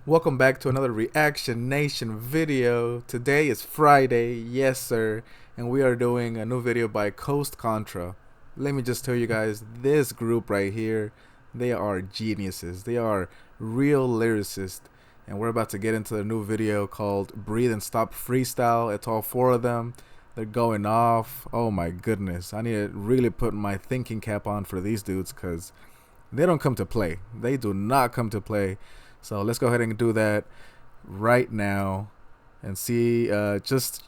Welcome back to another Reaction Nation video. Today is Friday, yes sir, and we are doing a new video by Coast Contra. Let me just tell you guys, this group right here, they are geniuses. They are real lyricists, and we're about to get into the new video called Breathe and Stop Freestyle. It's all four of them. They're going off. Oh my goodness, I need to really put my thinking cap on for these dudes because they don't come to play. They do not come to play. So let's go ahead and do that right now and see. Just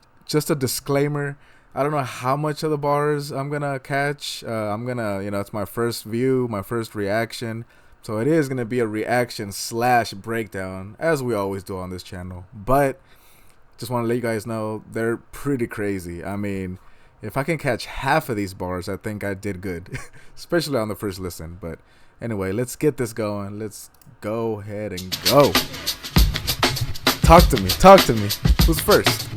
a disclaimer, I don't know how much of the bars I'm gonna catch. I'm gonna, it's my first view, my first reaction, so it is gonna be a reaction slash breakdown as we always do on this channel. But just want to let you guys know they're pretty crazy. I mean, if I can catch half of these bars, I think I did good, especially on the first listen. But anyway, let's get this going. Let's go ahead and go. Talk to me. Talk to me. Who's first?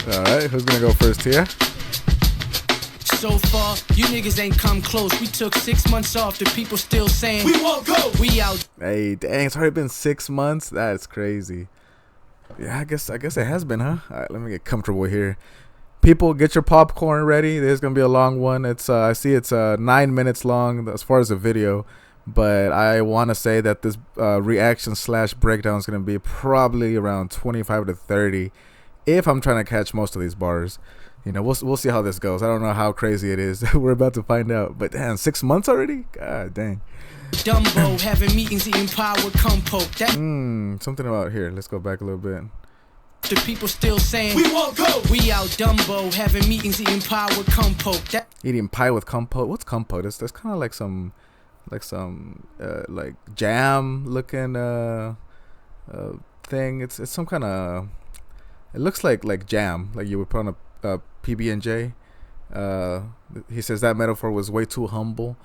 Alright, who's gonna go first here? So far, you niggas ain't come close. We took 6 months off. The people still saying we won't go. We out. Hey, dang, it's already been 6 months. That's crazy. Yeah, I guess it has been, huh? Alright, let me get comfortable here. People, get your popcorn ready. There's gonna be a long one. It's I see it's 9 minutes long as far as the video, but I want to say that this reaction slash breakdown is gonna be probably around 25 to 30 if I'm trying to catch most of these bars. We'll see how this goes. I don't know how crazy it is. We're about to find out. But damn, 6 months already? God dang. Dumbo having meetings, eating pie with compote. Something about here. Let's go back a little bit. The people still saying we won't go. We out Dumbo having meetings, eating pie with compote. Eating pie with compote. What's compote? That's kind of like some like jam looking thing. It's some kind of. It looks like jam, like you would put on a PB&J. He says that metaphor was way too humble.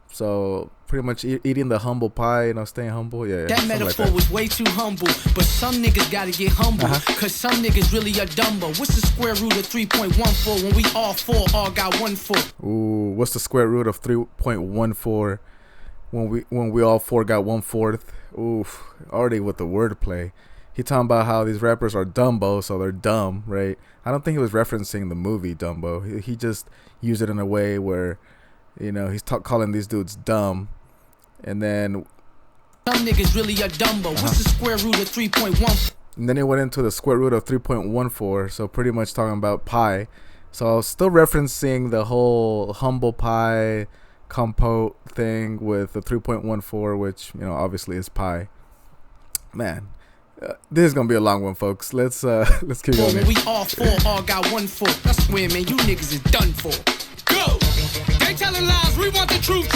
So pretty much eating the humble pie, staying humble. Yeah. That metaphor was way too humble, but some niggas gotta get humble, cause some niggas really are dumbo. What's the square root of 3.14 when we all four all got 1 4? Ooh, what's the square root of 3.14 when we all four got 1/4? Oof, already with the wordplay. He talking about how these rappers are Dumbo, so they're dumb, right? I don't think he was referencing the movie Dumbo. He just used it in a way where, he's calling these dudes dumb. And then some niggas really are Dumbo. What's the square root of 3.1? And then he went into the square root of 3.14, so pretty much talking about pi. So still referencing the whole humble pie compote thing with the 3.14, which obviously is pi. Man. This is gonna be a long one, folks. Let's keep going. We all four all got 1 4. I swear, man, you niggas is done for. Go! They telling lies, we want the truth.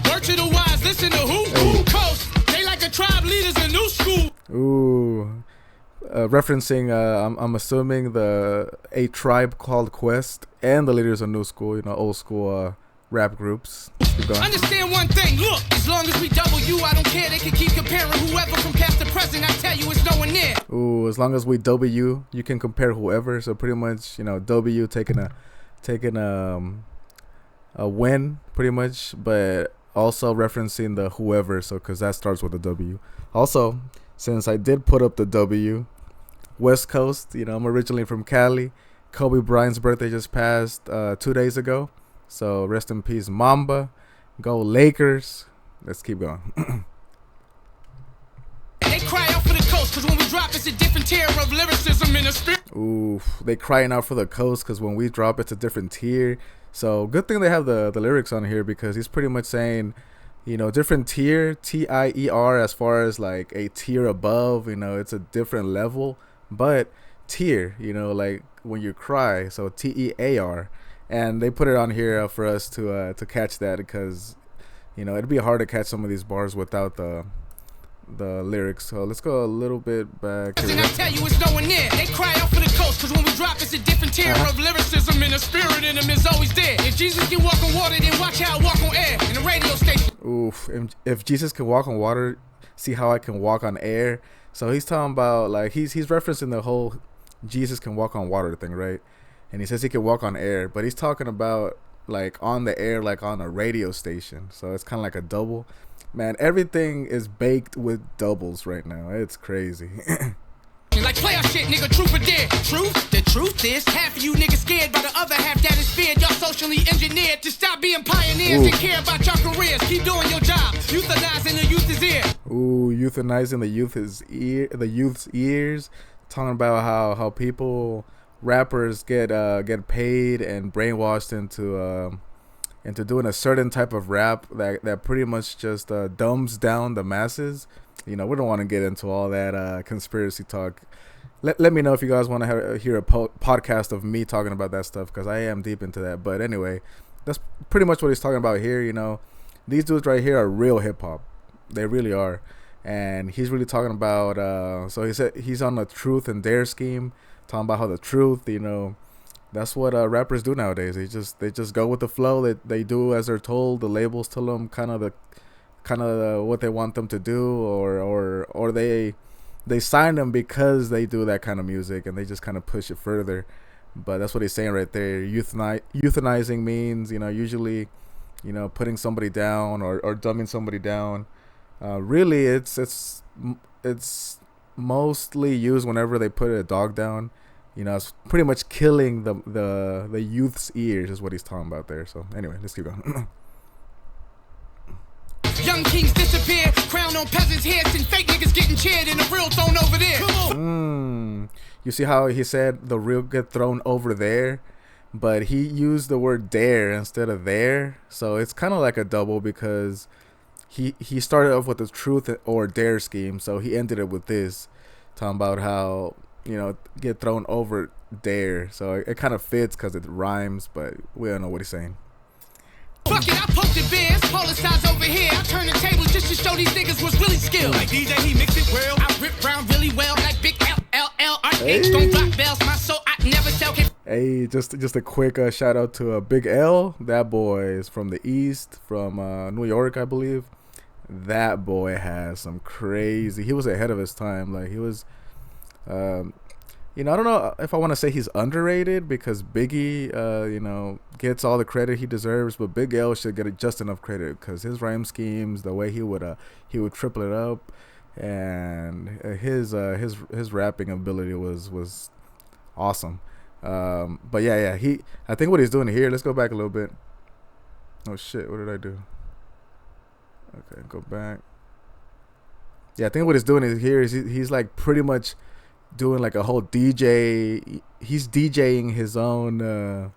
Word to the wise, listen to who? Coast. They like a tribe leaders in new school. Ooh, referencing I'm assuming a tribe called Quest and the leaders of new school, old school rap groups. Understand one thing, look, as long as we double you, I don't care, they can keep comparing whoever from past to present, I tell you it's nowhere near. Ooh, as long as we W, you can compare whoever, so pretty much, W taking a win, pretty much, but also referencing the whoever, so because that starts with a W. Also, since I did put up the W, West Coast, I'm originally from Cali. Kobe Bryant's birthday just passed 2 days ago. So rest in peace, Mamba. Go Lakers. Let's keep going. They cry out for the coast, cause when we drop it's a different tier of lyricism in the spirit. Ooh, they crying out for the coast because when we drop it's a different tier. So good thing they have the lyrics on here, because he's pretty much saying, different tier, T-I-E-R, as far as like a tier above, it's a different level. But tier, like when you cry, so T-E-A-R. And they put it on here for us to catch that, because it'd be hard to catch some of these bars without the lyrics. So let's go a little bit back. And I tell you it's nowhere near. They cry out for the coast, cause when we drop it's a different tier of lyricism, and the spirit in them is always there. If Jesus can walk on water, then watch how I walk on air in the radio station. Oof, if Jesus can walk on water, see how I can walk on air. So he's talking about, like, he's referencing the whole Jesus can walk on water thing, right? And he says he can walk on air, but he's talking about like on the air, like on a radio station. So it's kind of like a double. Man, everything is baked with doubles right now. It's crazy. Like player shit, nigga, truth or dare. Truth? The truth is, half of you niggas scared by the other half that is feared. Y'all socially engineered to stop being pioneers and care about your careers. Keep doing your job. Euthanizing the youth's ear. Ooh, euthanizing the youth's ears. Talking about how people, rappers get paid and brainwashed into doing a certain type of rap that pretty much just dumbs down the masses. You know, we don't want to get into all that conspiracy talk. Let me know if you guys want to hear a podcast of me talking about that stuff, because I am deep into that. But anyway, that's pretty much what he's talking about here. You know, these dudes right here are real hip hop. They really are. And he's really talking about, so he said he's on the truth and dare scheme, talking about how the truth, you know, that's what rappers do nowadays. They just go with the flow. They do as they're told. The labels tell them kind of what they want them to do, or they sign them because they do that kind of music, and they just kind of push it further. But that's what he's saying right there. Euthanizing means, you know, usually, you know, putting somebody down or dumbing somebody down. Really, it's mostly used whenever they put a dog down. You know, it's pretty much killing the youth's ears is what he's talking about there. So anyway, let's keep going. Young kings disappear, crown on peasants' heads, and fake niggas getting cheered, and the real thrown over there. Come on. You see how he said the real get thrown over there, but he used the word dare instead of there. So it's kind of like a double, because he started off with the truth or dare scheme, so he ended it with this, talking about how, you know, get thrown over dare. So it kind of fits because it rhymes, but we don't know what he's saying. Fuck it, I poked the bears, policize over here. I turn the tables just to show these niggas was really skilled. Like DJ, he mixed it well. I rip round really well, like big LLL. Hey. Don't block bells, my soul, I never sell. Hey, just a quick shout out to Big L. That boy is from the East, from New York, I believe. That boy has some crazy. He was ahead of his time. Like, he was, you know, I don't know if I want to say he's underrated, because Biggie, you know, gets all the credit he deserves, but Big L should get just enough credit, because his rhyme schemes, the way he would triple it up, and his rapping ability was awesome. But yeah, I think what he's doing here. Let's go back a little bit. Oh shit, what did I do? Okay, go back. Yeah, I think what he's doing is he's like pretty much doing like a whole DJ. He's DJing his own. I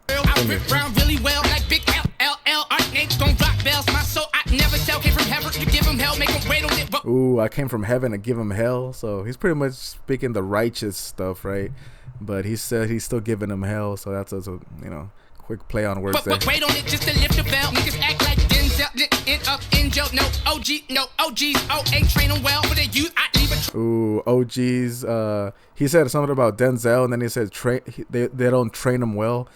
rip round really well, like big LLL. Our names don't block bells. My soul, I never sell. Came from heaven to give him hell, make him wait on it. Ooh, I came from heaven to give him hell. So he's pretty much speaking the righteous stuff, right? But he said he's still giving him hell. So that's a, you know, quick play on words there. But wait on it just to lift the bell. Niggas act like Denzel, end up in jail. No OG, no OGs. Oh, ain't training well for the youth. I leave a ooh, OGs. He said something about Denzel, and then he said they don't train him well.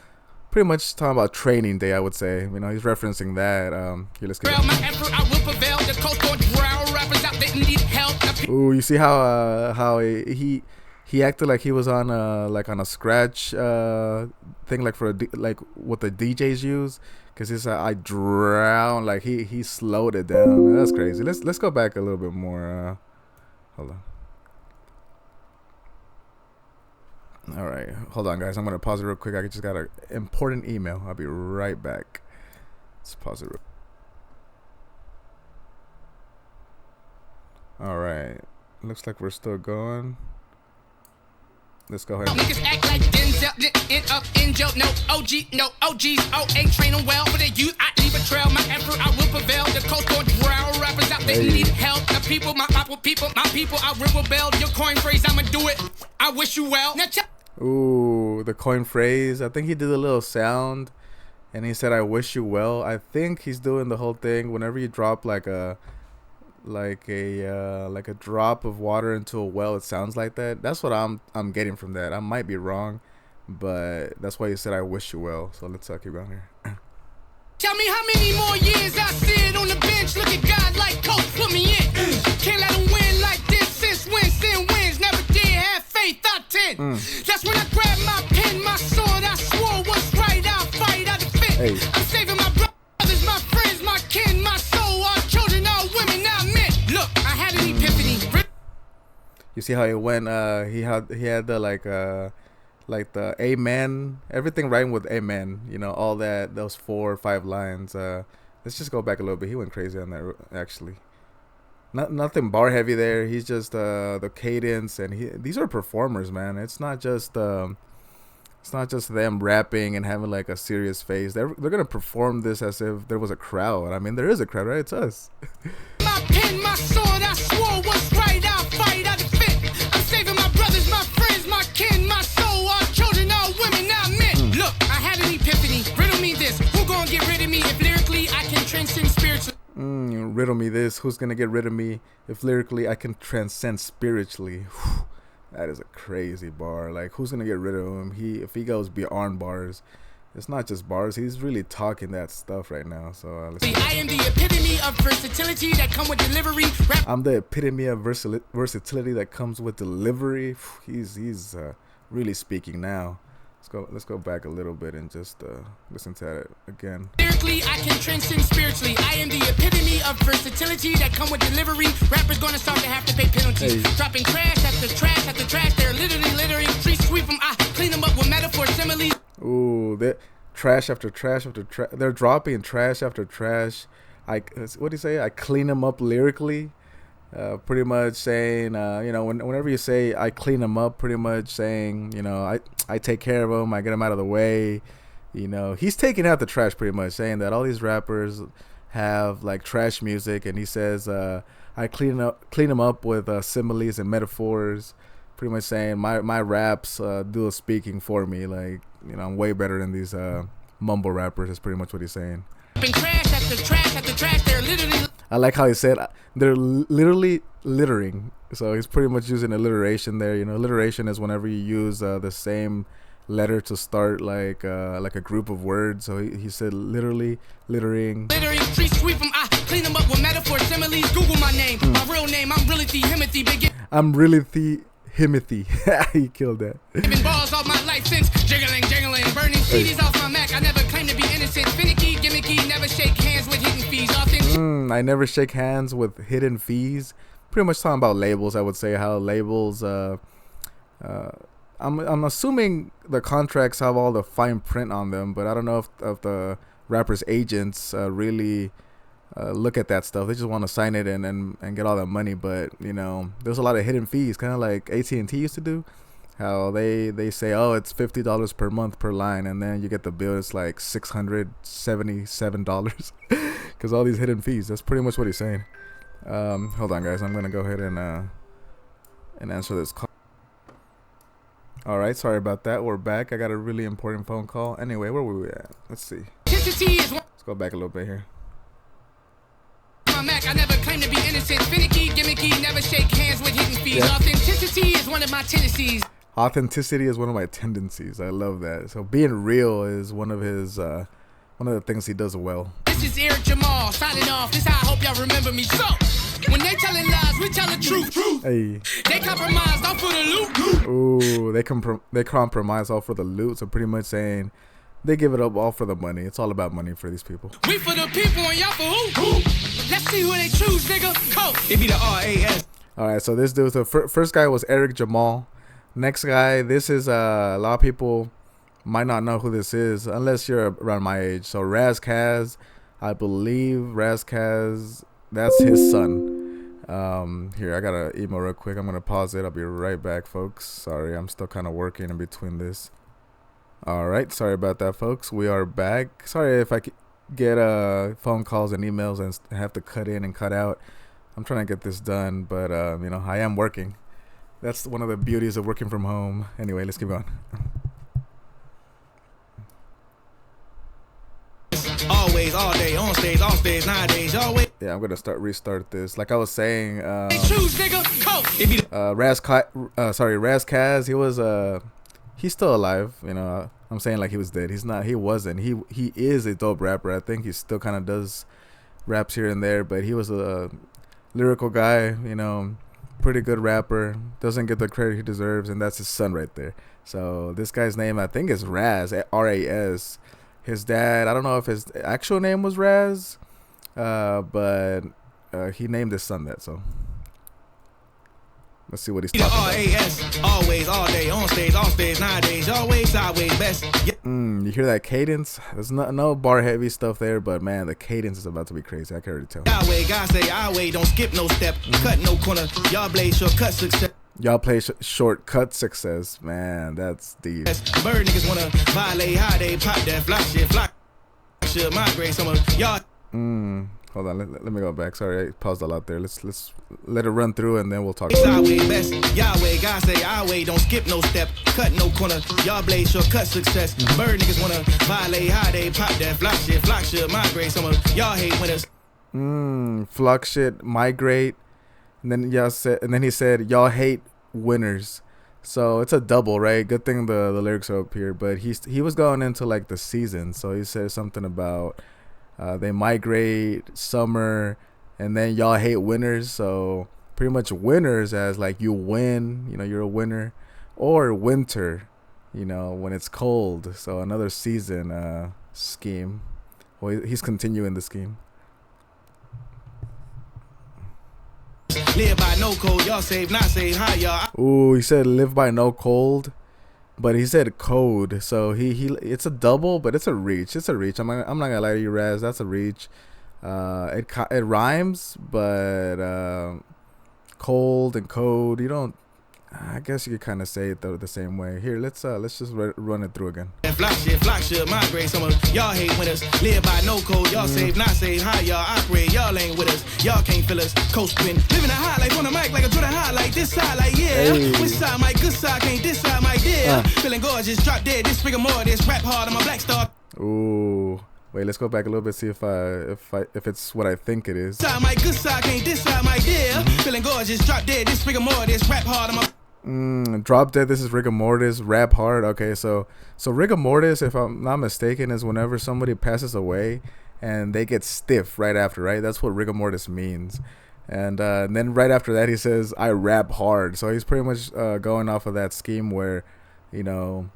Pretty much talking about training day, I would say. You know, he's referencing that. Here, let's get my effort, I will prevail. The Coast Contra rappers out there need help. Ooh, you see how he acted like he was on a scratch thing, like for like what the DJs use, because he said I drown, like he slowed it down. That's crazy. Let's go back a little bit more. Hold on. All right, hold on, guys. I'm gonna pause it real quick. I just got an important email. I'll be right back. Let's pause it. All right. Looks like we're still going. Let's go ahead. Niggas act like Denzel, end up in jail. No OG, no OGs. Oh, ain't training well for the youth. I leave a trail. My effort, I will prevail. The Coast Contra rappers out there need help. The people, my people, I will rebel. Your coin phrase, I'ma do it. I wish you well. Now ooh, the coin phrase. I think he did a little sound, and he said, "I wish you well." I think he's doing the whole thing. Whenever you drop like a drop of water into a well, it sounds like that. That's what I'm getting from that. I might be wrong, but that's why he said, "I wish you well." So let's keep going here. Tell me how many more years I sit on the bench. Look at God like coach, put me in. Can't let him win like this. Since when sin wins, never did have faith. I 10. That's when I grabbed my pen, my sword. I swore what's right. I'll fight. I defend. I'm saving my brothers, my friends, my kin, my soul, our children, our women. You see how he went? He had the like the amen, everything rhymed with amen. You know, all that, those 4 or 5 lines. Let's just go back a little bit. He went crazy on that actually. Nothing bar heavy there. He's just the cadence, and these are performers, man. It's not just them rapping and having like a serious face. They're gonna perform this as if there was a crowd. I mean, there is a crowd, right? It's us. My pen, my sword, I swore what's right, I'll fight, I defend. I'm saving my brothers, my friends, my kin, my soul, our children, our women, our men. Look, I had an epiphany. Riddle me this. Who gonna get rid of me if lyrically I can transcend spiritually? Riddle me this. Who's gonna get rid of me if lyrically I can transcend spiritually? That is a crazy bar. Like, who's gonna get rid of him? If he goes beyond bars, it's not just bars. He's really talking that stuff right now. So I am the epitome of versatility that come with delivery. I'm the epitome of versatility that comes with delivery. He's really speaking now. Let's go back a little bit and just listen to that again. Lyrically, I can transcend spiritually. I am the epitome of versatility that come with delivery. Rappers gonna start to have to pay penalties. Hey. Dropping trash after trash after trash. They're literally littering. Streets sweep them. I clean them up with metaphor similes. Ooh, that trash after trash after trash. They're dropping trash after trash. What do you say? I clean them up lyrically. Pretty much saying, whenever you say I clean them up, pretty much saying, I take care of them, I get them out of the way. He's taking out the trash, pretty much saying that all these rappers have like trash music, and he says, I clean them up with similes and metaphors. Pretty much saying my raps do the speaking for me. Like, I'm way better than these mumble rappers. Is pretty much what he's saying. Trash after trash after trash. They're literally. I like how he said they're literally littering. So he's pretty much using alliteration there. Alliteration is whenever you use the same letter to start like a group of words. So he said literally littering. Littering, street sweep them. I clean them up with metaphor similes. Google my name, my real name. I'm really the Himothy. I'm really the Himothy. He killed that. Been balls all my life since jiggling, burning CDs off my Mac. I never claim to be innocent, finicky, gimmicky, never shake hands with hidden fees. I never shake hands with hidden fees. Pretty much talking about labels. I would say how labels. I'm assuming the contracts have all the fine print on them, but I don't know if the rappers' agents really look at that stuff. They just want to sign it and get all that money. But there's a lot of hidden fees, kind of like AT&T used to do. How they say, oh, it's $50 per month per line, and then you get the bill, it's like $677 because all these hidden fees. That's pretty much what he's saying. Hold on, guys, I'm gonna go ahead and answer this call. All right, sorry about that. We're back. I got a really important phone call. Anyway, where were we at? Let's see. Let's go back a little bit here. Mac, I never claim to be innocent, finicky, gimmicky, never shake hands with hidden fees. Yeah. Authenticity is one of my tendencies. Authenticity is one of my tendencies. I love that. So being real is one of the things he does well. This is Eric Jamal signing off. This how I hope y'all remember me. So when they telling lies, we tell the truth. Hey. They compromised all for the loot. Ooh, they compromise all for the loot. So pretty much saying they give it up all for the money. It's all about money for these people. We for the people and y'all for who? Let's see who they choose, nigga. Coast. It be the RAS. All right, so this dude, the first guy was Eric Jamal. Next guy, this is a lot of people might not know who this is unless you're around my age. So Raz Kaz, I believe Raz Kaz, that's his son. Here, I got an email real quick. I'm gonna pause it. I'll be right back, folks. Sorry, I'm still kind of working in between this. All right, sorry about that, folks. We are back. Sorry if I get phone calls and emails and have to cut in and cut out. I'm trying to get this done, but I am working. That's one of the beauties of working from home. Anyway, let's keep going. Always, all day, on stage, off stage, nowadays, always. Yeah, I'm gonna restart this. Like I was saying, choose, nigga. Raz Kaz, he was he's still alive. I'm saying like he was dead. He's not. He wasn't. He is a dope rapper. I think he still kind of does raps here and there, but he was a lyrical guy. Pretty good rapper. Doesn't get the credit he deserves, and that's his son right there. So this guy's name, I think, is Raz, R-A-S. His dad, I don't know if his actual name was Raz, but he named his son that. So Let's see what he's talking about. R-A-S, always, all day, on stage, off stage, nowadays, always, sideways, best. You hear that cadence? There's no bar heavy stuff there, but man, the cadence is about to be crazy. I can already tell. Yahweh, God say, I wait, don't skip no step, cut no corner, y'all blaze shortcut success. Y'all play shortcut success, man. That's deep. Bird niggas wanna violate how they pop that flock shit migrate some of y'all. Hold on, let me go back. Sorry, I paused a lot there. Let's let it run through and then we'll talk. Sideways best, Yahweh, God say, I wait, don't skip no step, cut no corner, y'all blaze shortcut success. Bird niggas wanna violate how they pop that flock shit migrate some of y'all hate winners. Flock shit migrate. And then he said, y'all hate winners. So it's a double, right? Good thing the lyrics are up here. But he was going into like the season. So he said something about they migrate, summer, and then y'all hate winners. So pretty much winners as like you win, you know, you're a winner. Or winter, you know, when it's cold. So another season scheme. Well, he's continuing the scheme. Live by no code, y'all save, not save, hi y'all. Ooh, he said live by no cold, but he said code. So he it's a double, but it's a reach. It's a reach. I'm not gonna lie to you, Raz. That's a reach. It rhymes, but cold and code, you don't. I guess you could kind of say it the same way. Here, let's just run it through again. Flock shit, migrate. Some of y'all hate winners. Live by no code, y'all save, not save. How y'all operate? Y'all ain't with us. Y'all can't feel us. Coast wind, living a high life on the mic like a Jordan highlight. This side, like yeah. Hey. Which side, my good side can't this side, my dear. Feeling gorgeous, drop dead. This figure more. This rap hard on my black star. Ooh. Wait, let's go back a little bit, see if it's what I think it is. Side, my good side can't this side, my dear. Feeling gorgeous, drop dead. This figure more. This rap hard on my. Drop dead. This is rigor mortis. Rap hard. Okay, so rigor mortis, if I'm not mistaken, is whenever somebody passes away and they get stiff right after, right? That's what rigor mortis means. And then right after that, he says, "I rap hard." So he's pretty much going off of that scheme where, you know,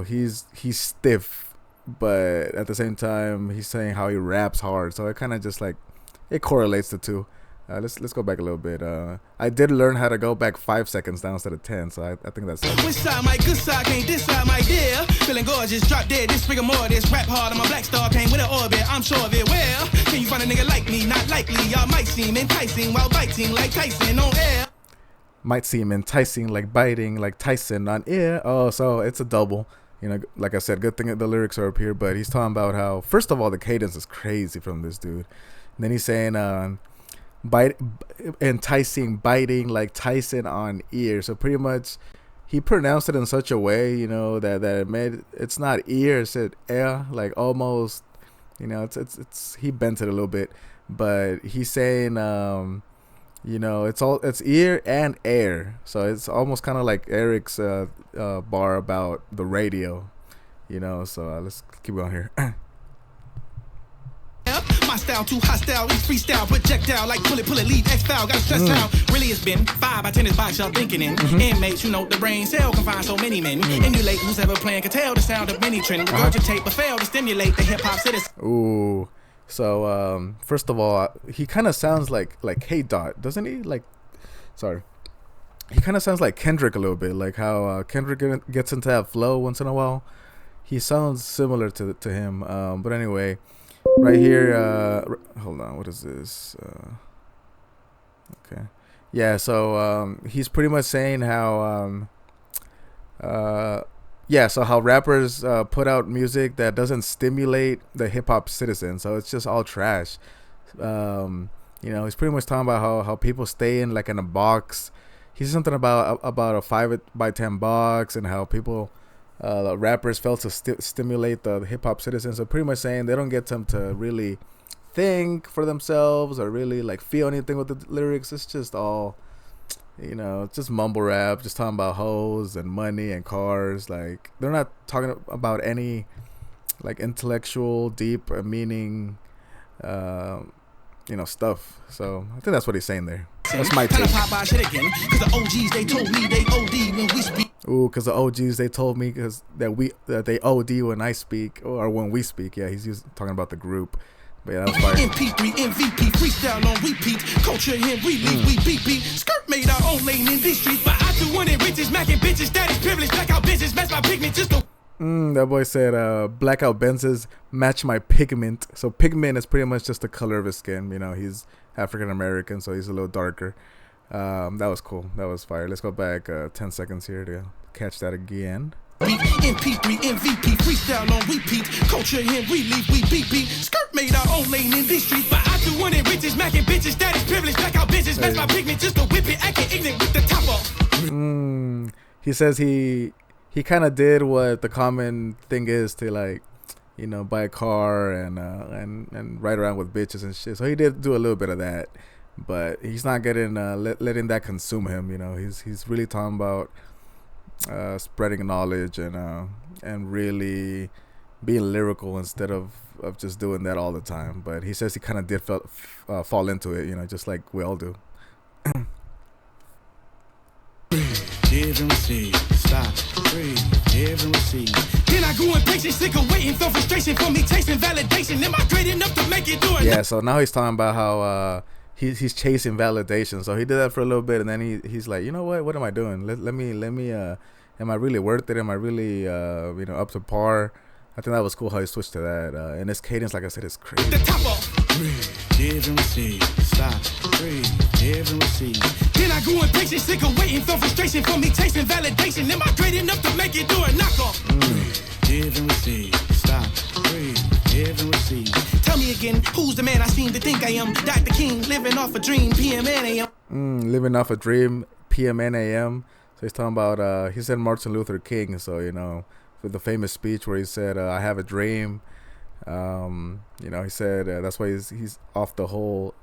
he's stiff, but at the same time, he's saying how he raps hard. So it kind of just like it correlates the two. Let's go back a little bit. I did learn how to go back 5 seconds down instead of 10, so I think that's it. Which side, my good side can't this side, my dear. Feeling gorgeous, drop dead. This figure more. This rap hard on my black star came with an orbit. I'm sure of it. Well, can you find a nigga like me? Not likely. Y'all might seem enticing while biting like Tyson on air. Might seem enticing like biting like Tyson on air. Oh, so it's a double. You know, like I said, good thing that the lyrics are up here. But he's talking about how, first of all, the cadence is crazy from this dude. And then he's saying, enticing, biting like Tyson on ear. So pretty much he pronounced it in such a way, you know, that it made it's not ear, it said air, like almost, you know, it's he bent it a little bit, but he's saying you know, it's ear and air. So it's almost kind of like Eric's bar about the radio, you know. So let's keep going here. My style too hostile, it's freestyle, projectile, like pull it, leave X-File, got stress out. Really it's been 5 by 10 is box y'all thinking in. Inmates, you know, the brain cell can find so many men. Emulate who's ever playing can tell the sound of many trend. Regurgitate but fail to stimulate the hip-hop citizen. Ooh. So, first of all, he kind of sounds like K-Dot, doesn't he? Like, sorry. He kind of sounds like Kendrick a little bit, like how Kendrick gets into that flow once in a while. He sounds similar to him. But anyway, right here, hold on, what is this? Okay. Yeah, so he's pretty much saying how so how rappers put out music that doesn't stimulate the hip hop citizen, so it's just all trash. You know, he's pretty much talking about how people stay in like in a box. He said something about a 5 by 10 box and how people rappers fail to stimulate the hip hop citizens. So pretty much saying they don't get them to really think for themselves or really like feel anything with the lyrics. It's just all, you know, it's just mumble rap, just talking about hoes and money and cars. Like they're not talking about any like intellectual, deep meaning, you know, stuff. So I think that's what he's saying there. That's my take. Ooh, because the OGs they told me that they OD when I speak or when we speak. Yeah, he's talking about the group. But yeah, that was fire. MP3 MVP freestyle on repeat. Culture him we beat. Skirt made our own own lane in these streets, but I do want it riches, macking bitches, that is privilege, blackout bitches, match my pigment just to. That boy said, blackout Benzes match my pigment. So pigment is pretty much just the color of his skin. You know, he's African American, so he's a little darker. That was cool. That was fire. Let's go back 10 seconds here to catch that again. MP3, MVP, freestyle on repeat. Culture in relief, we beat. Skirt made our own lane in these streets, but I do want it riches, macking bitches, that is privilege, blackout bitches, match my pigment just to whip it, acting ignorant with the top off. He says he kind of did what the common thing is to, like, you know, buy a car and ride around with bitches and shit. So he did do a little bit of that, but he's not getting letting that consume him. You know, he's really talking about spreading knowledge and really being lyrical instead of just doing that all the time. But he says he kind of did fall into it, you know, just like we all do. Give and receive, stop, breathe, give and receive. Then I grew impatient, sick of waiting, felt frustration for me chasing validation. Am I great enough to make it do it? Yeah, so now he's talking about how he's chasing validation. So he did that for a little bit, and then he's like, you know what am I doing? Let me am I really worth it? Am I really you know, up to par? I think that was cool how he switched to that. And his cadence, like I said, is crazy. The top off. Breathe, give and receive. Stop, breathe, give and receive. Then I grew impatient, sick of waiting, felt frustration for me chasing validation. Am I great enough to make it do a knockoff? Breathe, give and receive. Stop, breathe, give and receive. Tell me again, who's the man I seem to think I am? Dr. King, living off a dream, PM and AM. Living off a dream, PM and AM. So he's talking about, he said Martin Luther King. So, you know, for the famous speech where he said, I have a dream. You know, he said that's why he's off the whole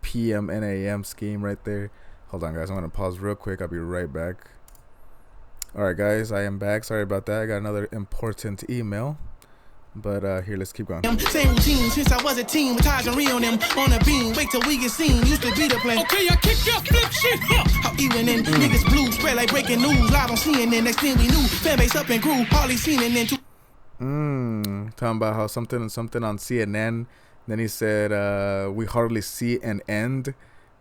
PM and AM scheme right there. Hold on, guys. I'm going to pause real quick. I'll be right back. All right, guys. I am back. Sorry about that. I got another important email. But here, let's keep going. Same routine since I was a teen with Taj and Rio on them on a beam. Wait till we get seen. Used to be the plan. Okay, I kick your flip shit. How even in niggas blue spread like breaking news. Live on CNN. Next thing we knew, fan base up and grew. Hardly seen and then talking about how something on CNN. Then he said, we hardly see an end.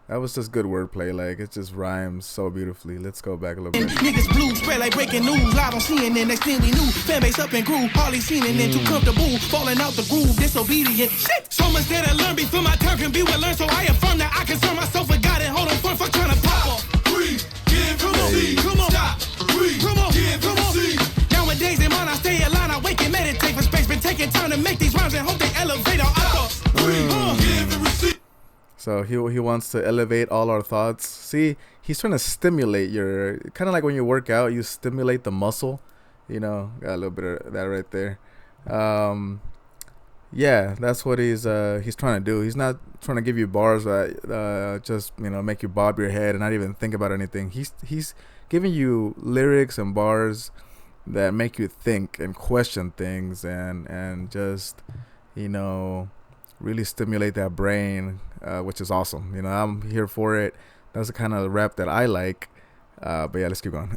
That was just good wordplay. Like, it just rhymes so beautifully. Let's go back a little bit. Niggas blue spread like breaking news. Live on CNN. Next thing we knew, fan base up and grew. Hardly seen and then too comfortable. Falling out the groove. Disobedient. Shit. So much that I learned before my turn can be well learned. So I affirm that I concern myself with God and hold on for trying to pop off. Breathe. Give. Come on. See. Come on. Stop. Breathe. Come on. Give. Come on. See. Nowadays in mind I stay aligned. I wake and meditate for space. Been taking time to make these rhymes and hope they elevate our thoughts. Breathe. Give and receive. So he wants to elevate all our thoughts. See, he's trying to stimulate your, kind of like when you work out, you stimulate the muscle. You know, got a little bit of that right there. Yeah, that's what he's trying to do. He's not trying to give you bars that just, you know, make you bob your head and not even think about anything. He's giving you lyrics and bars that make you think and question things and just, you know, really stimulate that brain, which is awesome. You know, I'm here for it. That's the kind of rap that I like. But yeah, let's keep going.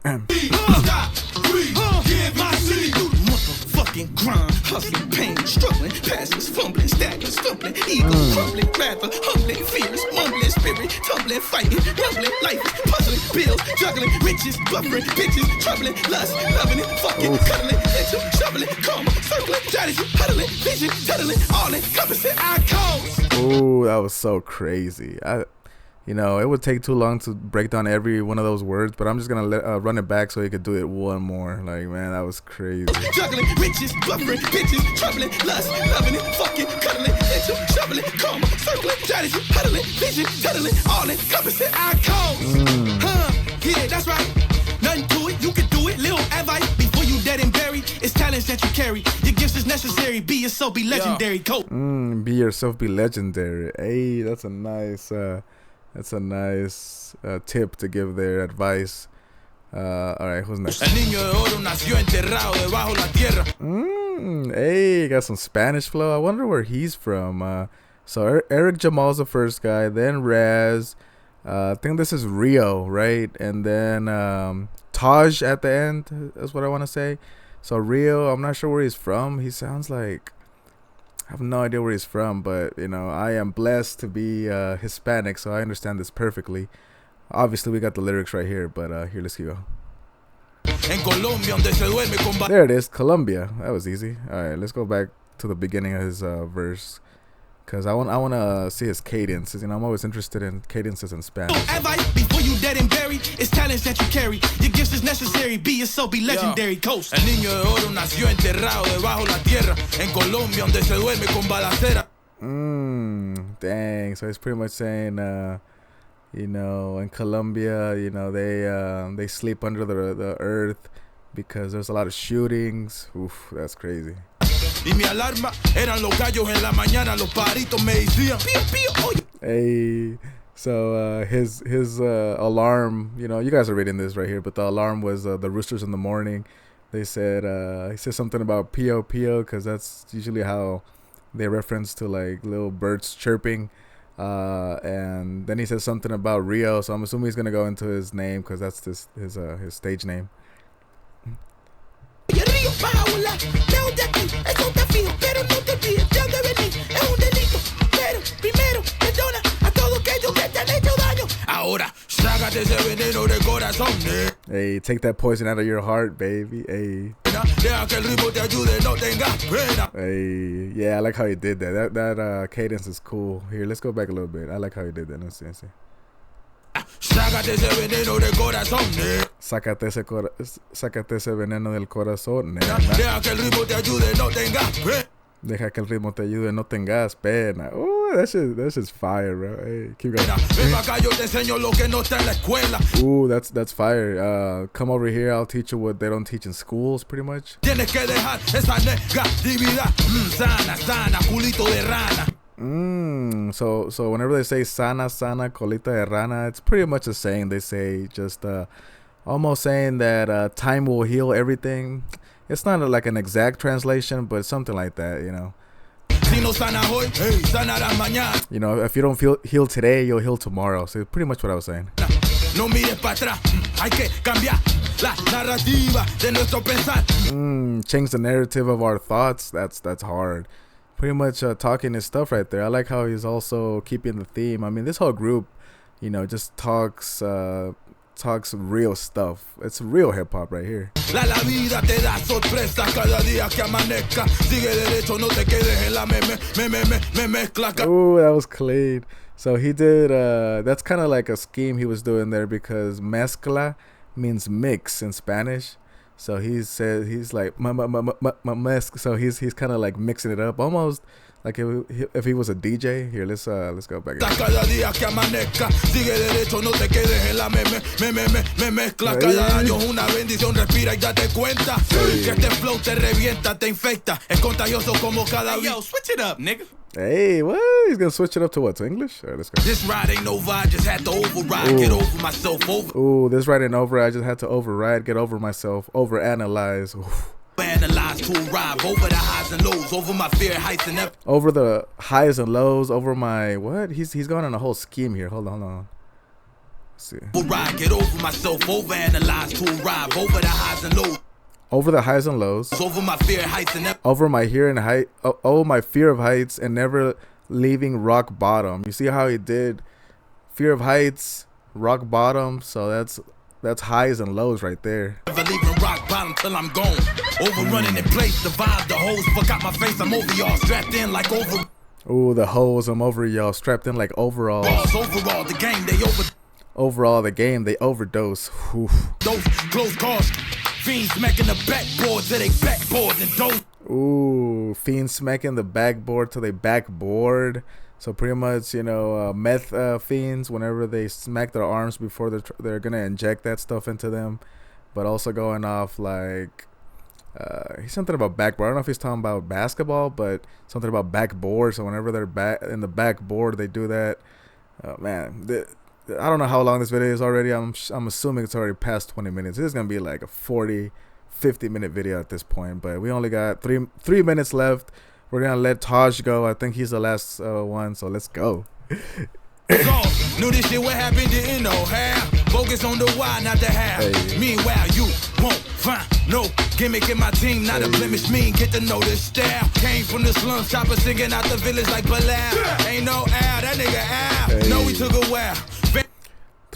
Fucking grind, hustling, pain, struggling, passes, fumbling, staggering, stumbling, ego, crumbling, rather, humbling, fears, mumbling, spirit, tumbling, fighting, rumbling, life, puzzling, bills, juggling, riches, buffering, bitches, troubling, lust, loving it, fucking, cuddling, lynching, shoveling, karma, circling, strategy, huddling, vision, settling, all encompassing our cause. Oh, that was so crazy. You know, it would take too long to break down every one of those words, but I'm just going to run it back so he could do it one more. Like, man, that was crazy. Juggling, riches, buffering, bitches, troubling, lust, loving it, fucking, cuddling, lynching, shoveling, karma, circling, strategy, huddling, vision, settling, all encompassing our cause. Yeah, that's right. Nothing to it, you can do it. Little advice before you dead and buried. It's talents that you carry. Your gifts is necessary. Be yourself, be legendary. Go. Be yourself, be legendary. Hey, that's a nice... That's a nice tip to give their advice. All right, who's next? Hey, got some Spanish flow. I wonder where he's from. So Eric Jamal's the first guy, then Raz. I think this is Rio, right? And then Taj at the end. That's what I want to say. So Rio, I'm not sure where he's from. He sounds like... I have no idea where he's from, but, you know, I am blessed to be Hispanic, so I understand this perfectly. Obviously, we got the lyrics right here, but here, let's go. There it is, Colombia. That was easy. All right, let's go back to the beginning of his verse, cause I want to see his cadences. You know, I'm always interested in cadences in Spanish. Before you dead and buried, it's talents that you carry. Your gifts is necessary. Be yourself, be legendary. Coast. El niño de oro nació enterrado debajo la tierra en Colombia, donde se duerme con balacera. Dang. So he's pretty much saying, you know, in Colombia, you know, they sleep under the earth because there's a lot of shootings. Oof, that's crazy. Y mi alarma eran los gallos en la mañana, los paritos me decían pío pío. Hey, so his alarm, you know, you guys are reading this right here, but the alarm was the roosters in the morning. They said he said something about pio pio because that's usually how they reference to like little birds chirping. And then he says something about Rio, so I'm assuming he's gonna go into his name because that's his stage name. Hey, take that poison out of your heart, baby. Hey. Hey, yeah, I like how he did that. That cadence is cool. Here, let's go back a little bit. I like how he did that. Let's see. Sácate ese veneno del corazón. Sácate ese veneno del corazón. Deja que el ritmo te ayude, no tengas pena. Deja que el ritmo te ayude, no tengas pena. Oh, that's just fire, bro. Hey, keep going. Ooh, that's fire. Come over here, I'll teach you what they don't teach in schools, pretty much. Tienes que dejar esa negatividad. Sana, sana, culito de rana. So whenever they say sana colita de rana, it's pretty much a saying. They say just almost saying that time will heal everything. It's not like an exact translation, but something like that, you know. You know, if you don't heal today, you'll heal tomorrow. So pretty much what I was saying. Change the narrative of our thoughts. That's hard. Pretty much talking his stuff right there. I like how he's also keeping the theme. I mean, this whole group, you know, just talks real stuff. It's real hip hop right here. Ooh, that was clean. So he did that's kind of like a scheme he was doing there because mezcla means mix in Spanish. So he said he's like mezcla. So he's kind of like mixing it up almost like if he was a DJ. Here, let's go back. Yo, switch it up, nigga. Hey, what? He's gonna switch it up to what? To English? All right, let's go. This ride ain't over, I just had to override, get over myself, Ooh, this ride ain't over, I just had to override, get over myself, overanalyze. Analyze to arrive over the highs and lows, over my fear heights and over the highs and lows, over my what? He's going on a whole scheme here. Hold on. Let's see. Override, get over myself, overanalyze to arrive over the highs and lows. Over the highs and lows. Over my fear heights and over my my fear of heights and never leaving rock bottom. You see how he did fear of heights, rock bottom. So that's highs and lows right there. Never leaving rock bottom till I'm gone. Overrunning in place, the vibe, the hoes forgot my face. I'm over y'all, strapped in like over. Ooh, the hoes, I'm over y'all, strapped in like overalls. Overall, the game they Overall, the game they overdose. Oof. Those close calls. Fiends smacking the backboard till they backboard and don't. Ooh, fiends smacking the backboard till they backboard. So pretty much, you know, meth fiends, whenever they smack their arms before they're gonna inject that stuff into them, but also going off like he's something about backboard. I don't know if he's talking about basketball, but something about backboard. So whenever they're back in the backboard, they do that. Man. I don't know how long this video is already. I'm assuming it's already past 20 minutes. This is going to be like a 40, 50-minute video at this point. But we only got three minutes left. We're going to let Taj go. I think he's the last one. So let's go. Knew this shit what happened didn't know how. Focus on the why, not the how. Hey. Meanwhile, you won't find no gimmick in my team, not a blemish. Mean, get to know this style. Came from the slums, chopper singing out the village like Bilal. Ain't no Al, that nigga Al. No, we took a while.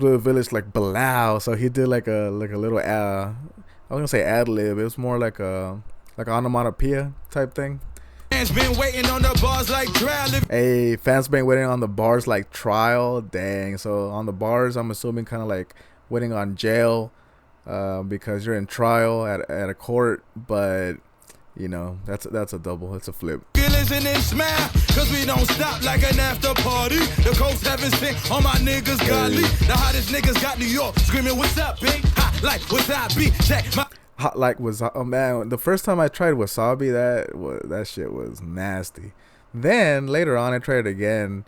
through the village like Bilal. So he did like a little I was gonna say ad lib. It was more like a onomatopoeia type thing. Fans been waiting on the bars like trial. Hey, fans been waiting on the bars like trial. Dang. So on the bars, I'm assuming kind of like waiting on jail, because you're in trial at a court. But you know, that's a double. It's a flip. And then smile, cause we don't stop like an after party. The coast haven't sent all my niggas godly. The hottest niggas got New York screaming, what's up, big? Hot like wasabi. Check my hot like wasabi. Oh man, the first time I tried wasabi, that shit was nasty. Then later on I tried it again.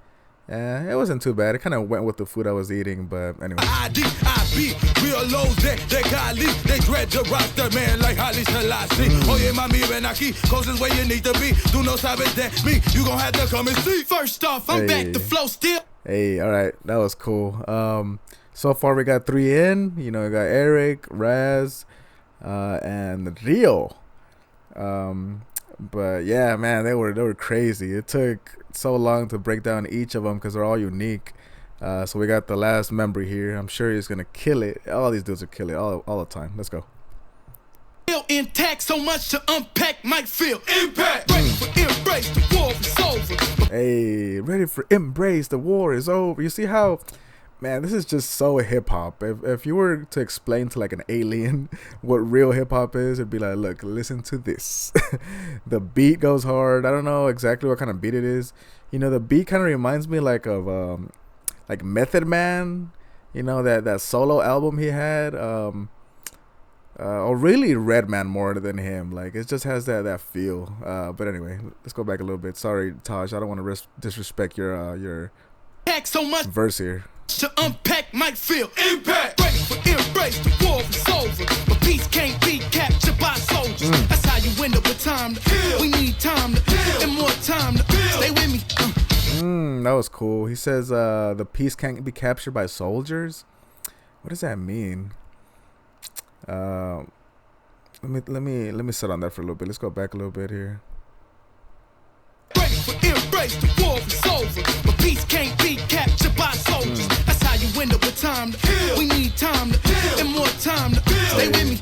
It wasn't too bad. It kind of went with the food I was eating, but anyway. I.D.I.B. Real lows, they godly. They dread the roster, man, like Haile Selassie. Oh yeah, mami, ven aquí. Coast is where you need to be. Do no sabes that me. You gon' have to come and see. First off, I'm back to flow still. Hey, all right. That was cool. So far we got 3 in. You know, we got Eric, Raz, and Rio. But yeah, man, they were crazy. It took so long to break down each of them because they're all unique. So we got the last member here. I'm sure he's gonna kill it. All these dudes are kill it all the time. Let's go. Feel intact, so much to unpack, might feel impact. Ready for embrace, the war is over. Hey, ready for embrace, the war is over. You see how, man, this is just so hip hop. If you were to explain to like an alien what real hip hop is, it'd be like, look, listen to this. The beat goes hard. I don't know exactly what kind of beat it is. You know, the beat kind of reminds me like of like Method Man. You know, that solo album he had. Or really Redman more than him. Like it just has that feel. But anyway, let's go back a little bit. Sorry, Taj. I don't want to disrespect your so much verse here. To unpack might feel impact. Ready for embrace, the war is over. But peace can't be captured by soldiers. That's how you end up with time to heal. We need time to heal and more time to build. Stay with me. That was cool. He says the peace can't be captured by soldiers. What does that mean? Let me sit on that for a little bit. Let's go back a little bit here. Ready for embrace, the war is over. But peace can't be captured by soldiers. That's how you end up with time to heal. We need time to heal and more time to build. Stay with me.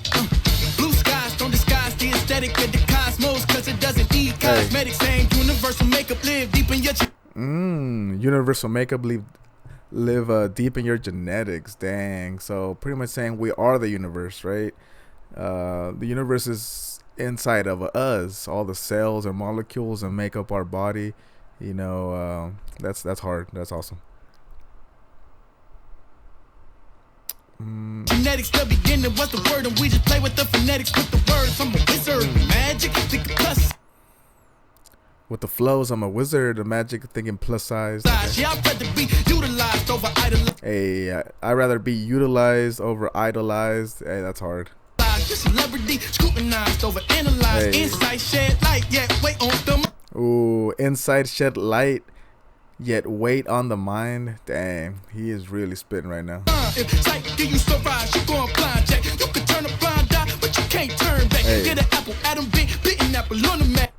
Blue skies don't disguise the aesthetic of the cosmos, cause it doesn't need cosmetics. Saying universal makeup live deep in your universal makeup live deep in your genetics. Dang. So pretty much saying we are the universe, right? The universe is inside of us. All the cells and molecules and make up our body. You know, that's hard. That's awesome. Genetics, the beginning was the word, and we just play with the phonetics with the words. I'm a wizard, magic, think plus. With the flows, I'm a wizard, a magic thinking plus size. Yeah, I'd rather be utilized over idolized. Hey, I'd rather be utilized over idolized. Hey, that's hard. Celebrity scrutinized over analyzed. Hey. Insight shed light, yet wait on them. Ooh, inside shed light, yet wait on the mind. Dang, he is really spitting right now. If sight give you surprise, you going blind, Jack. You can turn a blind eye, but you can't turn back. Hey. Get an apple, Adam bitten apple on the Mac.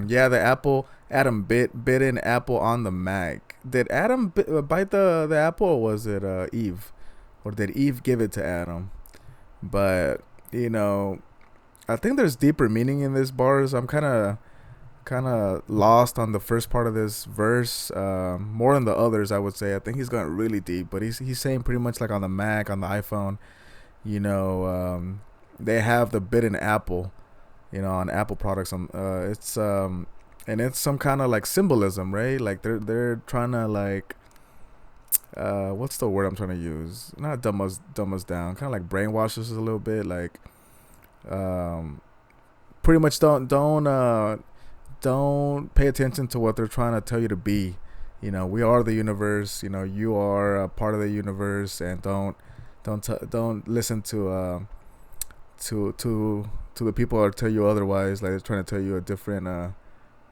Yeah, the apple. Adam bitten apple on the Mac. Did Adam bite the apple, or was it Eve, or did Eve give it to Adam? But you know, I think there's deeper meaning in this bars. I'm kind of lost on the first part of this verse, more than the others, I would say. I think he's going really deep, but he's saying pretty much like on the Mac, on the iPhone, you know, they have the bitten apple, you know, on Apple products. It's and it's some kind of like symbolism, right? Like they're trying to like, what's the word I'm trying to use? Not dumb us down, kind of like brainwash us a little bit, like, pretty much don't pay attention to what they're trying to tell you to be. You know, we are the universe. You know, you are a part of the universe, and don't listen to the people that tell you otherwise. Like they're trying to tell you a different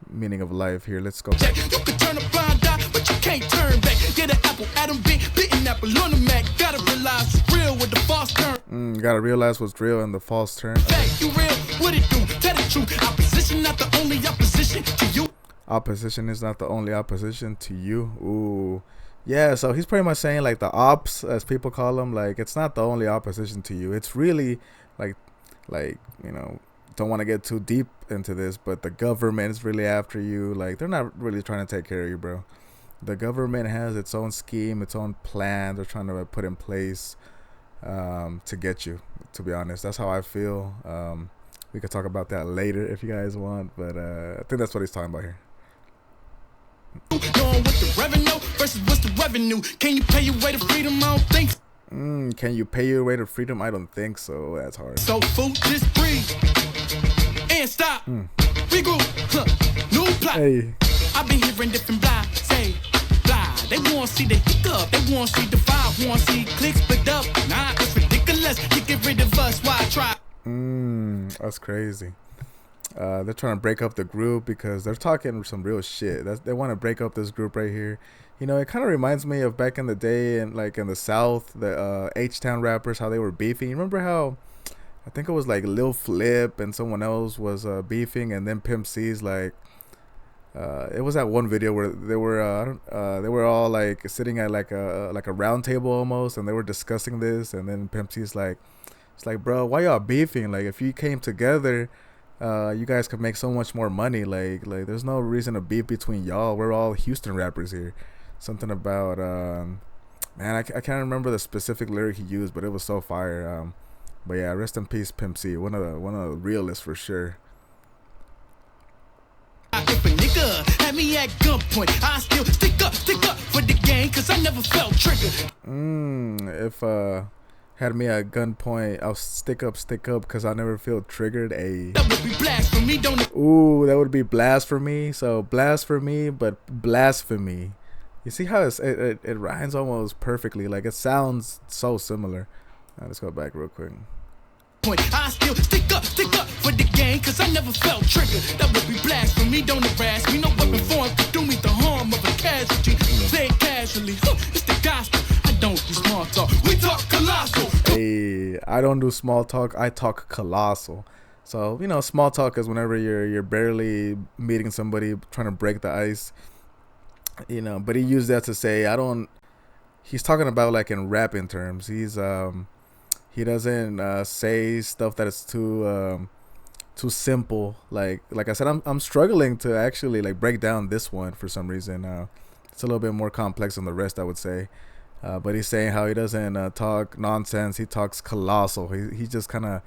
meaning of life. Here, let's go. You can turn a blind eye, but you can't turn back. Get an apple, Adam bitten apple on the Mac. Gotta realize it's real with the false turn. Gotta realize what's real and the false turn. Back, you real, what it do? Tell the truth. Opposition not the only opposition to you. Opposition is not the only opposition to you. Ooh, Yeah, so he's pretty much saying like the ops, as people call them, like it's not the only opposition to you. It's really like, you know, don't want to get too deep into this, but the government is really after you. Like they're not really trying to take care of you, bro. The government has its own scheme, its own plan. They're trying to put in place to get you. To be honest, that's how I feel. We could talk about that later if you guys want, but I think that's what he's talking about here. Going with the revenue versus what's the revenue? Can you pay your way to freedom? I don't think so. Can you pay your way to freedom? I don't think so. That's hard. So food, just breathe and stop. Regroup, new plot. Hey. I've been hearing different blah, say blah. They want to see the hiccup, they want to see the fire, want to see clicks split up. Nah, it's ridiculous. You get rid of us, why try? That's crazy. They're trying to break up the group because they're talking some real shit. They want to break up this group right here. You know, it kind of reminds me of back in the day and like in the South, the H-Town rappers, how they were beefing. You remember how I think it was like Lil Flip and someone else was beefing, and then Pimp C's like it was that one video where they were all like sitting at like a round table almost, and they were discussing this, and then Pimp C's like, it's like, bro, why y'all beefing? Like if you came together, you guys could make so much more money. Like there's no reason to beef between y'all. We're all Houston rappers here. Something about man, I can't remember the specific lyric he used, but it was so fire. But yeah, rest in peace, Pimp C. One of the realists for sure. If a nigga had me at gunpoint, I still stick up for the game, cause I never felt triggered. If had me at gunpoint, I'll stick up because I never feel triggered. That would be blasphemy, don't it? Ooh, that would be blasphemy. So blasphemy, but blasphemy. You see how it rhymes almost perfectly. Like it sounds so similar. Let's go back real quick. I still stick up for the game, cause I never felt triggered. That would be blasphemy, don't harass me. No weapon form could do me the harm of a casualty. Play it casually, it's the gospel. I don't do small talk, we talk colossal. Hey, I don't do small talk, I talk colossal. So, you know, small talk is whenever you're barely meeting somebody, trying to break the ice. You know, but he used that to say he's talking about like in rapping terms. He doesn't say stuff that is too simple. Like I said, I'm struggling to actually like break down this one for some reason. It's a little bit more complex than the rest, I would say. But he's saying how he doesn't talk nonsense. He talks colossal. He's just kind of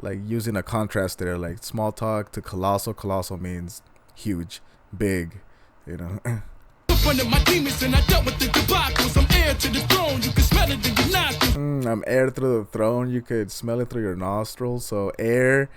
like using a contrast there, like small talk to colossal. Colossal means huge, big, you know. My demons and I dealt with the debacles. I'm heir to the throne, you can smell it in your nostrils. I'm heir through the throne, you could smell it through your nostrils. So air,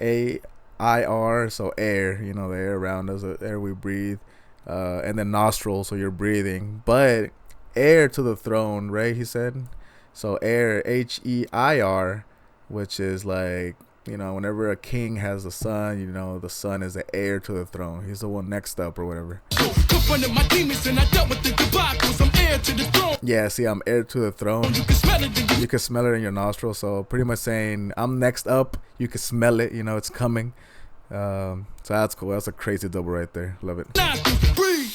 A-I-R, so air, you know, the air around us, the air we breathe, and then nostrils, so you're breathing. But heir to the throne, right, he said. So heir, H-E-I-R, which is like, you know, whenever a king has a son, you know, the son is the heir to the throne. He's the one next up or whatever. My demons and I dealt with the debacles. I'm heir to the throne. Yeah, see, I'm heir to the throne. You can smell it in your nostrils. So pretty much saying I'm next up. You can smell it. You know, it's coming. So that's cool. That's a crazy double right there. Love it. Breathe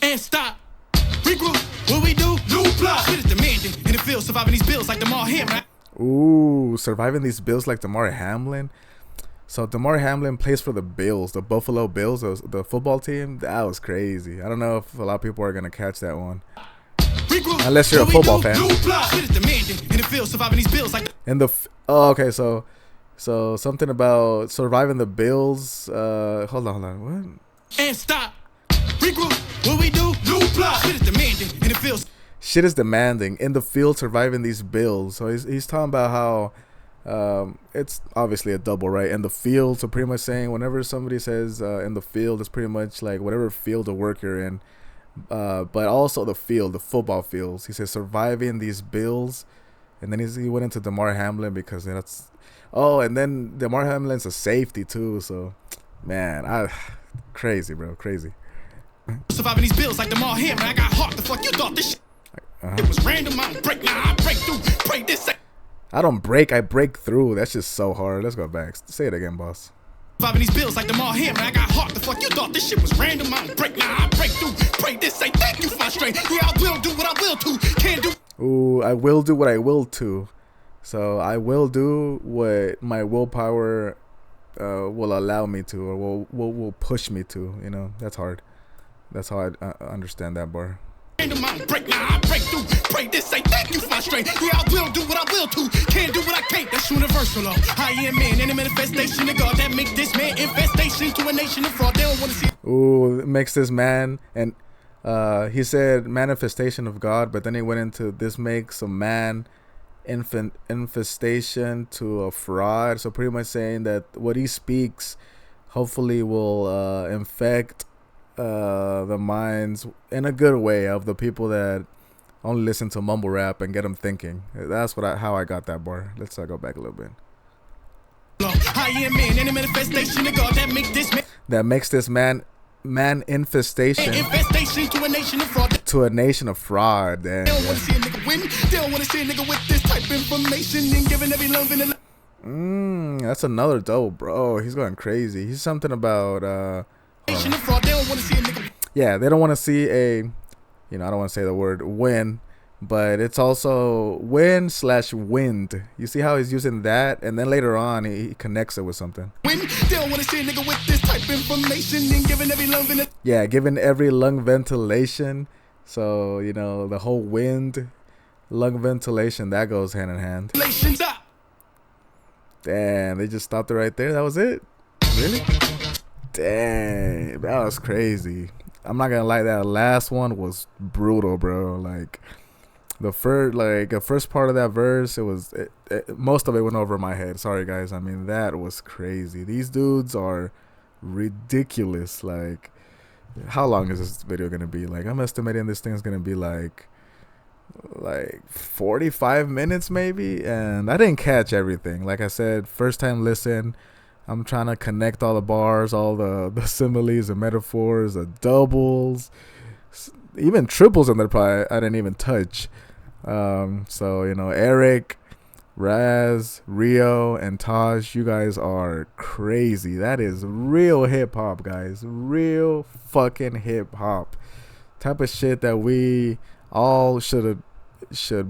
and stop. Regroup. What we do? New plot. Shit is demanding in the field, surviving these bills like Jamal Hamlin. Ooh, surviving these Bills like Damar Hamlin. So Damar Hamlin plays for the Bills, the Buffalo Bills, the football team. That was crazy. I don't know if a lot of people are gonna catch that one, unless you're a football fan. And okay, so something about surviving the Bills. Hold on, what? And stop. Regroup. What we do? New plot. Shit is demanding in the field. Shit is demanding in the field, surviving these Bills. So he's talking about how it's obviously a double, right? In the field, so pretty much saying whenever somebody says in the field, it's pretty much like whatever field of work you're in, but also the field, the football fields. He says surviving these Bills, and then he went into Damar Hamlin because that's and then Damar Hamlin's a safety too. So man, crazy, bro, crazy. Surviving these Bills like Jamal Hamlin. I got heart. The fuck you thought this shit? It was random. I don't break. Nah, I break through. Break this. I don't break. I break through. That's just so hard. Let's go back. Say it again, boss. Surviving these bills like the mall hammer. I got heart. The fuck you thought this shit was random? I don't break. Now I break through. Pray this. Say thank you for my strength. Yeah, I will do what I will to. Can't do. Ooh, I will do what I will to. So I will do what my willpower will allow me to, or will push me to. You know, that's hard. That's how I understand that bar. Random, I don't break. Now I break through. Pray this. Say thank you for my strength. Yeah, I will do what I will to. Can't do what I can't. That's universal law. I am man and a manifestation of God that make this man infestation to a nation of fraud. They don't want to see. Ooh, makes this man, and he said manifestation of God, but then he went into this makes a man infestation to a fraud. So pretty much saying that what he speaks hopefully will infect the minds in a good way of the people that only listen to mumble rap and get them thinking. That's how I got that bar. Let's go back a little bit. I am man and a manifestation of God that makes this man infestation to a nation of fraud. Damn, they don't want to see a nigga win. They don't want to see a nigga with this type of information and giving every love in the that's another dope, bro. He's going crazy. He's something about nation of fraud. They don't want to see a nigga. Yeah, they don't want to see a, I don't want to say the word win, but it's also win/wind. You see how he's using that, and then later on he connects it with something. Win. They don't want to see a nigga with this type of information and giving every love in the. Yeah, giving every lung ventilation. So the whole wind, lung ventilation, that goes hand in hand. Damn, they just stopped it right there. That was it. Really? Dang, that was crazy. I'm not gonna lie, that last one was brutal, bro. Like the first part of that verse, most of it went over my head. Sorry guys, I mean that was crazy. These dudes are ridiculous. Like, how long is this video gonna be? Like, I'm estimating this thing's gonna be like 45 minutes maybe, and I didn't catch everything. Like I said, first time listen. I'm trying to connect all the bars, all the similes, the metaphors, the doubles, even triples in there probably I didn't even touch. So Eric, Raz, Rio, and Taj, you guys are crazy. That is real hip hop, guys. Real fucking hip hop. Type of shit that we all should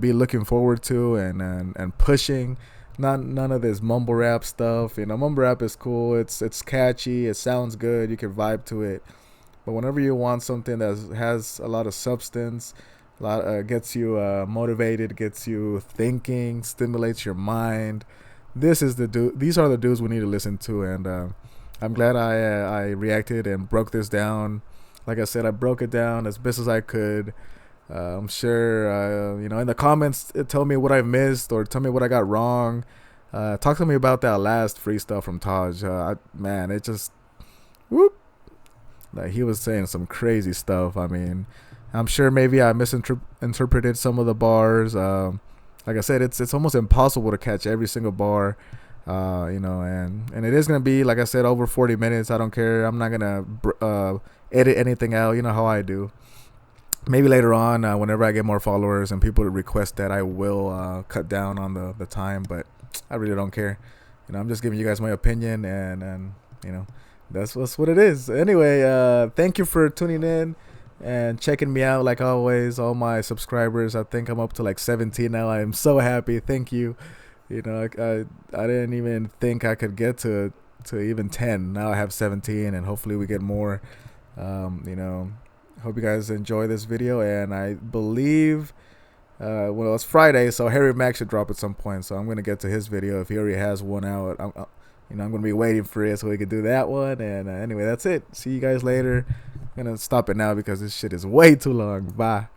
be looking forward to and pushing. None of this mumble rap stuff. Mumble rap is cool. It's catchy. It sounds good. You can vibe to it. But whenever you want something that has a lot of substance, gets you motivated, gets you thinking, stimulates your mind, these are the dudes we need to listen to. And I'm glad I reacted and broke this down. Like I said, I broke it down as best as I could. I'm sure, in the comments, tell me what I've missed or tell me what I got wrong. Talk to me about that last freestyle from Taj. Man, it just, whoop. Like, he was saying some crazy stuff. I mean, I'm sure maybe I misinterpreted some of the bars. Like I said, it's almost impossible to catch every single bar. And it is going to be, like I said, over 40 minutes. I don't care. I'm not going to edit anything out. You know how I do. Maybe later on, whenever I get more followers and people request that, I will cut down on the time, but I really don't care. I'm just giving you guys my opinion, and that's what it is. Anyway, thank you for tuning in and checking me out like always. All my subscribers, I think I'm up to like 17 now. I am so happy. Thank you. I didn't even think I could get to even 10. Now I have 17, and hopefully we get more. Hope you guys enjoy this video, and I believe it's Friday, so Harry Mack should drop at some point, so I'm gonna get to his video if he already has one out. I'm gonna be waiting for it so we can do that one. And anyway, that's it. See you guys later. I'm gonna stop it now because this shit is way too long. Bye.